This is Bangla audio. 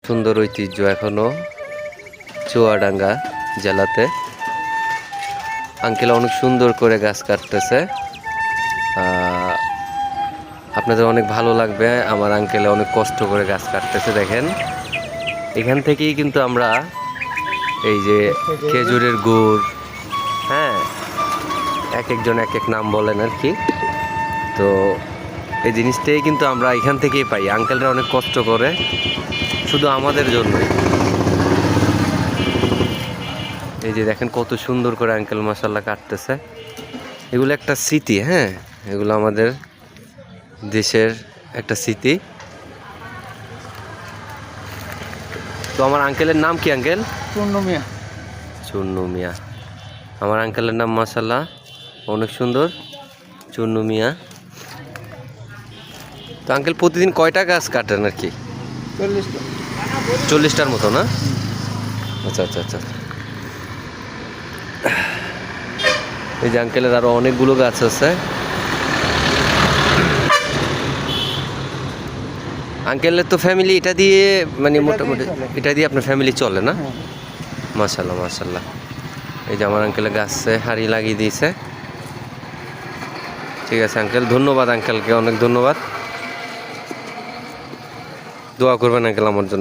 সুন্দর ঐতিহ্য এখনো চুয়াডাঙ্গা জেলাতে। আঙ্কেল অনেক সুন্দর করে গাছ কাটতেছে। আপনাদের অনেক ভালো লাগবে। আমার আঙ্কেলে অনেক কষ্ট করে গাছ কাটতেছে। দেখেন, এখান থেকেই কিন্তু আমরা এই যে খেজুরের গুড়, হ্যাঁ, এক একজন এক এক নাম বলেন আর কি, তো এই জিনিসটাই কিন্তু আমরা এখান থেকেই পাই। আঙ্কেলরা অনেক কষ্ট করে শুধু আমাদের জন্যই। এই যে দেখেন কত সুন্দর করে আঙ্কেল মাশাআল্লাহ কাটতেছে। এগুলো একটা স্মৃতি, হ্যাঁ, এগুলো আমাদের দেশের একটা স্মৃতি। তো আমার আঙ্কেলের নাম কি আঙ্কেল? চুন্নু মিয়া। চুন্নু মিয়া। আমার আঙ্কেলের নাম মাশাআল্লাহ অনেক সুন্দর, চুন্নু মিয়া। তো আঙ্কেল প্রতিদিন কয়টা গাছ কাটেন আর কি? 40টা। 40টার মতো না? আচ্ছা আচ্ছা আচ্ছা। এই যে আঙ্কেলের আরো অনেকগুলো গাছ আছে। আঙ্কেলের তো ফ্যামিলি এটা দিয়ে মানে মোটামুটি এটা দিয়ে আপনার ফ্যামিলি চলে না? মাশাআল্লাহ মাশাআল্লাহ। এই যে আমার আঙ্কেলের গাছে হাঁড়ি লাগিয়ে দিয়েছে। ঠিক আছে আঙ্কেল, ধন্যবাদ আঙ্কেলকে, অনেক ধন্যবাদ। দোয়া করবেন আঙ্কেল আমার জন্য।